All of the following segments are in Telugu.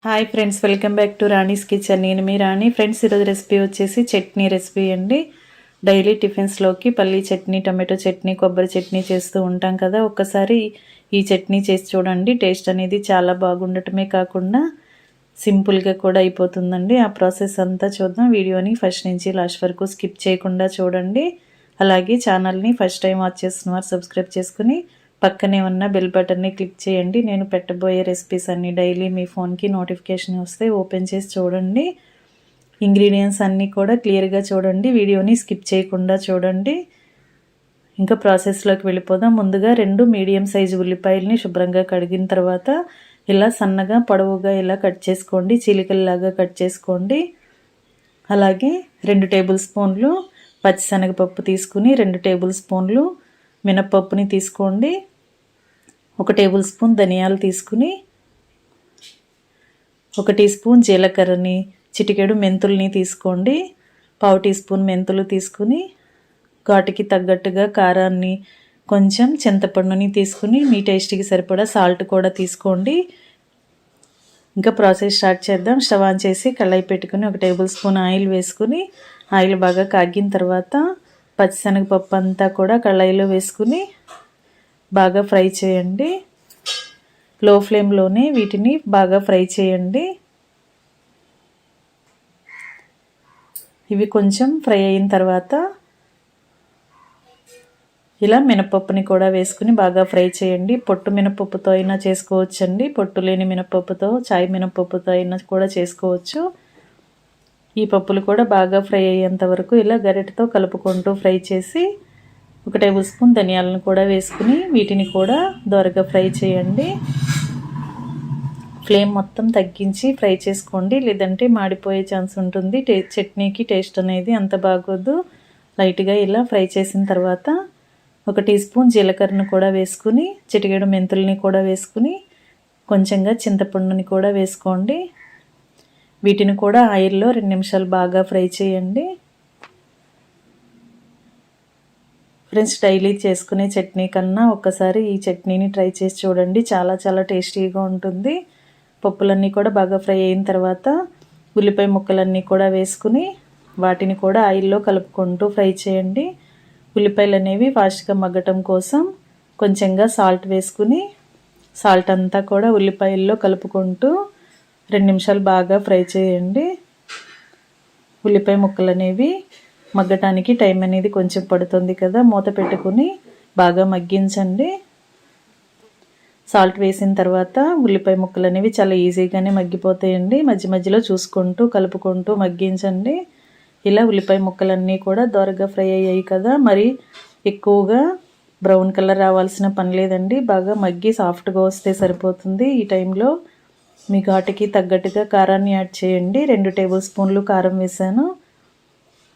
Hi friends, welcome back to Rani's kitchen. నేను మీ రాణి. ఫ్రెండ్స్, ఈరోజు రెసిపీ వచ్చేసి చట్నీ రెసిపీ అండి. డైలీ టిఫిన్స్లోకి పల్లీ చట్నీ, టమాటో చట్నీ, కొబ్బరి చట్నీ చేస్తూ ఉంటాం కదా. ఒక్కసారి ఈ చట్నీ చేసి చూడండి. టేస్ట్ అనేది చాలా బాగుండటమే కాకుండా సింపుల్గా కూడా అయిపోతుందండి. ఆ ప్రాసెస్ అంతా చూద్దాం. వీడియోని ఫస్ట్ నుంచి లాస్ట్ వరకు స్కిప్ చేయకుండా చూడండి. అలాగే ఛానల్ని ఫస్ట్ టైం వాచ్ చేస్తున్నవారు సబ్స్క్రైబ్ చేసుకుని పక్కనే ఉన్న బెల్ బటన్ని క్లిక్ చేయండి. నేను పెట్టబోయే రెసిపీస్ అన్నీ డైలీ మీ ఫోన్కి నోటిఫికేషన్ వస్తే ఓపెన్ చేసి చూడండి. ఇంగ్రీడియంట్స్ అన్నీ కూడా క్లియర్గా చూడండి. వీడియోని స్కిప్ చేయకుండా చూడండి. ఇంకా ప్రాసెస్లోకి వెళ్ళిపోదాం. ముందుగా 2 మీడియం సైజు ఉల్లిపాయలని శుభ్రంగా కడిగిన తర్వాత ఇలా సన్నగా పొడవుగా ఇలా కట్ చేసుకోండి. చీలికల్లాగా కట్ చేసుకోండి. అలాగే 2 టేబుల్ స్పూన్లు పచ్చిశనగపప్పు తీసుకుని 2 టేబుల్ స్పూన్లు మినపప్పుని తీసుకోండి. 1 టేబుల్ స్పూన్ ధనియాలు తీసుకుని 1 టీ స్పూన్ జీలకర్రని, చిటికెడు మెంతుల్ని తీసుకోండి. 1/2 టీ స్పూన్ మెంతులు తీసుకుని ఘాటుకి తగ్గట్టుగా కారాన్ని, కొంచెం చింతపండుని తీసుకుని మీ టేస్ట్కి సరిపడా సాల్ట్ కూడా తీసుకోండి. ఇంకా ప్రాసెస్ స్టార్ట్ చేద్దాం. స్టవ్ ఆన్ చేసి కళాయి పెట్టుకుని 1 టేబుల్ స్పూన్ ఆయిల్ వేసుకుని ఆయిల్ బాగా కాగిన తర్వాత పచ్చిశనగపప్పు అంతా కూడా కళాయిలో వేసుకుని బాగా ఫ్రై చేయండి. లో ఫ్లేమ్లోనే వీటిని బాగా ఫ్రై చేయండి. ఇవి కొంచెం ఫ్రై అయిన తర్వాత ఇలా మినపప్పుని కూడా వేసుకుని బాగా ఫ్రై చేయండి. పొట్టు మినపప్పుతో అయినా చేసుకోవచ్చండి. పొట్టు లేని మినపప్పుతో, చాయ్ మినపప్పుతో అయినా కూడా చేసుకోవచ్చు. ఈ పప్పులు కూడా బాగా ఫ్రై అయ్యేంత వరకు ఇలా గరిటెతో కలుపుకుంటూ ఫ్రై చేసి 1 టేబుల్ స్పూన్ ధనియాలను కూడా వేసుకుని వీటిని కూడా దోరగా ఫ్రై చేయండి. ఫ్లేమ్ మొత్తం తగ్గించి ఫ్రై చేసుకోండి, లేదంటే మాడిపోయే ఛాన్స్ ఉంటుంది. చట్నీకి టేస్ట్ అనేది అంత బాగోదు. లైట్గా ఇలా ఫ్రై చేసిన తర్వాత 1 టీ స్పూన్ జీలకర్రను కూడా వేసుకుని చిటికెడు మెంతుల్ని కూడా వేసుకుని కొంచెంగా చింతపండుని కూడా వేసుకోండి. వీటిని కూడా ఆయిల్లో 2 నిమిషాలు బాగా ఫ్రై చేయండి. ఫ్రెండ్స్, డైలీ చేసుకునే చట్నీ కన్నా ఒక్కసారి ఈ చట్నీని ట్రై చేసి చూడండి. చాలా చాలా టేస్టీగా ఉంటుంది. పప్పులన్నీ కూడా బాగా ఫ్రై అయిన తర్వాత ఉల్లిపాయ ముక్కలన్నీ కూడా వేసుకుని వాటిని కూడా ఆయిల్లో కలుపుకుంటూ ఫ్రై చేయండి. ఉల్లిపాయలు అనేవి ఫాస్ట్గా మగ్గటం కోసం కొంచెంగా సాల్ట్ వేసుకుని సాల్ట్ అంతా కూడా ఉల్లిపాయల్లో కలుపుకుంటూ 2 నిమిషాలు బాగా ఫ్రై చేయండి. ఉల్లిపాయ ముక్కలు అనేవి మగ్గటానికి టైం అనేది కొంచెం పడుతుంది కదా. మూత పెట్టుకుని బాగా మగ్గించండి. సాల్ట్ వేసిన తర్వాత ఉల్లిపాయ ముక్కలు అనేవి చాలా ఈజీగానే మగ్గిపోతాయండి. మధ్య మధ్యలో చూసుకుంటూ కలుపుకుంటూ మగ్గించండి. ఇలా ఉల్లిపాయ ముక్కలన్నీ కూడా దోరగా ఫ్రై అయ్యాయి కదా. మరి ఎక్కువగా బ్రౌన్ కలర్ రావాల్సిన పని లేదండి. బాగా మగ్గి సాఫ్ట్గా వస్తే సరిపోతుంది. ఈ టైంలో మీ ఘాటుకి తగ్గట్టుగా కారాన్ని యాడ్ చేయండి. 2 టేబుల్ స్పూన్లు కారం వేసాను.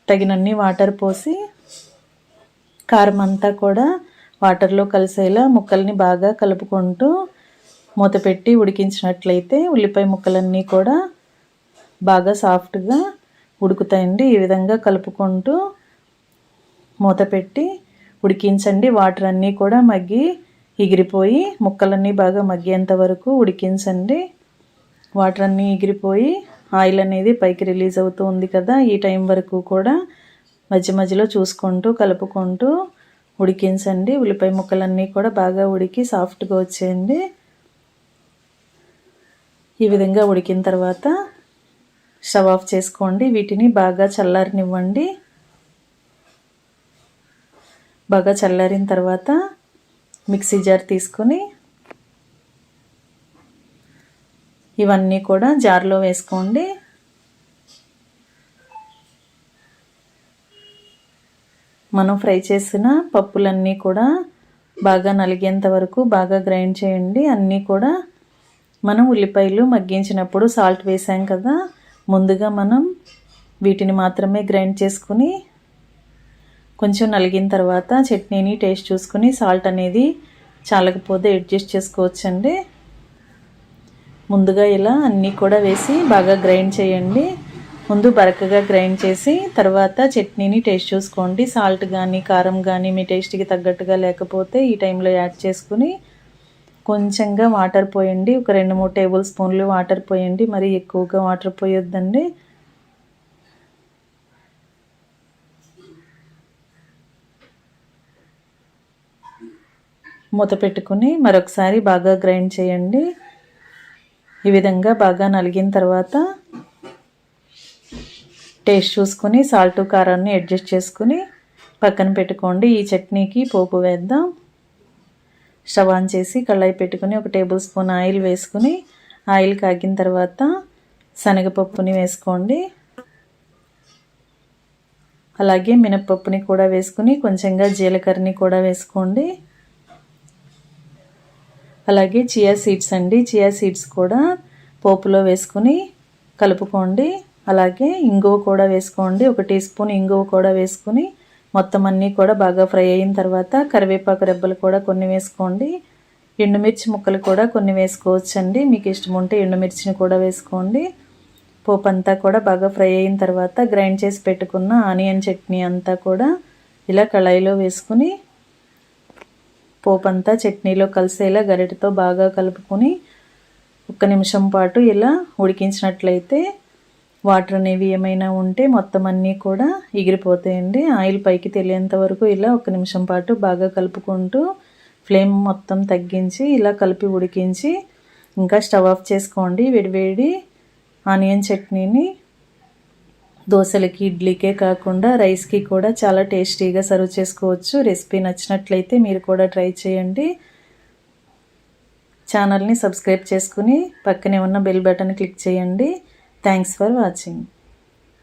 తగినన్ని వాటర్ పోసి కారం అంతా కూడా వాటర్లో కలిసేలా ముక్కల్ని బాగా కలుపుకుంటూ మూత పెట్టి ఉడికించినట్లయితే ఉల్లిపాయ ముక్కలన్నీ కూడా బాగా సాఫ్ట్గా ఉడుకుతాయండి. ఈ విధంగా కలుపుకుంటూ మూత పెట్టి ఉడికించండి. వాటర్ అన్నీ కూడా మగ్గి ఎగిరిపోయి ముక్కలన్నీ బాగా మగ్గేంత వరకు ఉడికించండి. వాటర్ అన్నీ ఎగిరిపోయి ఆయిల్ అనేది పైకి రిలీజ్ అవుతూ ఉంది కదా. ఈ టైం వరకు కూడా మధ్య మధ్యలో చూసుకుంటూ కలుపుకుంటూ ఉడికించండి. ఉల్లిపాయ ముక్కలన్నీ కూడా బాగా ఉడికి సాఫ్ట్గా వచ్చేయండి. ఈ విధంగా ఉడికిన తర్వాత స్టవ్ ఆఫ్ చేసుకోండి. వీటిని బాగా చల్లారనివ్వండి. బాగా చల్లారిన తర్వాత మిక్సీ జార్ తీసుకొని ఇవన్నీ కూడా జార్లో వేసుకోండి. మనం ఫ్రై చేసిన పప్పులన్నీ కూడా బాగా నలిగేంత వరకు బాగా గ్రైండ్ చేయండి. అన్నీ కూడా మనం ఉల్లిపాయలు మగ్గించినప్పుడు సాల్ట్ వేసాం కదా. ముందుగా మనం వీటిని మాత్రమే గ్రైండ్ చేసుకుని కొంచెం నలిగిన తర్వాత చట్నీని టేస్ట్ చూసుకుని సాల్ట్ అనేది చాలకపోతే అడ్జస్ట్ చేసుకోవచ్చండి. ముందుగా ఇలా అన్నీ కూడా వేసి బాగా గ్రైండ్ చేయండి. ముందు బరకగా గ్రైండ్ చేసి తర్వాత చట్నీని టేస్ట్ చూసుకోండి. సాల్ట్ కానీ కారం కానీ మీ టేస్ట్కి తగ్గట్టుగా లేకపోతే ఈ టైంలో యాడ్ చేసుకుని కొంచెంగా వాటర్ పోయండి. ఒక 2-3 టేబుల్ స్పూన్లు వాటర్ పోయండి. మరి ఎక్కువగా వాటర్ పోయొద్దండి. మూత పెట్టుకుని మరొకసారి బాగా గ్రైండ్ చేయండి. ఈ విధంగా బాగా నలిగిన తర్వాత టేస్ట్ చూసుకుని సాల్ట్ కారాన్ని అడ్జస్ట్ చేసుకుని పక్కన పెట్టుకోండి. ఈ చట్నీకి పోపు వేద్దాం. స్టవ్ ఆన్ చేసి కళాయి పెట్టుకుని 1 టేబుల్ స్పూన్ ఆయిల్ వేసుకుని ఆయిల్ కాగిన తర్వాత శనగపప్పుని వేసుకోండి. అలాగే మినపప్పుని కూడా వేసుకుని కొంచెంగా జీలకర్రని కూడా వేసుకోండి. అలాగే చియా సీడ్స్ అండి, చియా సీడ్స్ కూడా పోపులో వేసుకుని కలుపుకోండి. అలాగే ఇంగువ కూడా వేసుకోండి. 1 టీ స్పూన్ ఇంగువ కూడా వేసుకుని మొత్తం అన్నీ కూడా బాగా ఫ్రై అయిన తర్వాత కరివేపాకు రెబ్బలు కూడా కొన్ని వేసుకోండి. ఎండుమిర్చి ముక్కలు కూడా కొన్ని వేసుకోవచ్చండి. మీకు ఇష్టం ఉంటే ఎండుమిర్చిని కూడా వేసుకోండి. పోపు అంతా కూడా బాగా ఫ్రై అయిన తర్వాత గ్రైండ్ చేసి పెట్టుకున్న ఆనియన్ చట్నీ అంతా కూడా ఇలా కళాయిలో వేసుకుని పోపు అంతా చట్నీలో కలిసేలా గరిటెతో బాగా కలుపుకొని 1 నిమిషం పాటు ఇలా ఉడికించినట్లయితే వాటర్ అనేవి ఏమైనా ఉంటే మొత్తం అన్నీ కూడా ఎగిరిపోతాయండి. ఆయిల్ పైకి తెలియేంత వరకు ఇలా 1 నిమిషం పాటు బాగా కలుపుకుంటూ ఫ్లేమ్ మొత్తం తగ్గించి ఇలా కలిపి ఉడికించి ఇంకా స్టవ్ ఆఫ్ చేసుకోండి. వేడివేడి ఆనియన్ చట్నీని దోశలకి, ఇడ్లీకే కాకుండా రైస్కి కూడా చాలా టేస్టీగా సర్వ్ చేసుకోవచ్చు. రెసిపీ నచ్చినట్లయితే మీరు కూడా ట్రై చేయండి. ఛానల్ని సబ్స్క్రైబ్ చేసుకుని పక్కనే ఉన్న బెల్ బటన్ క్లిక్ చేయండి. Thanks for watching.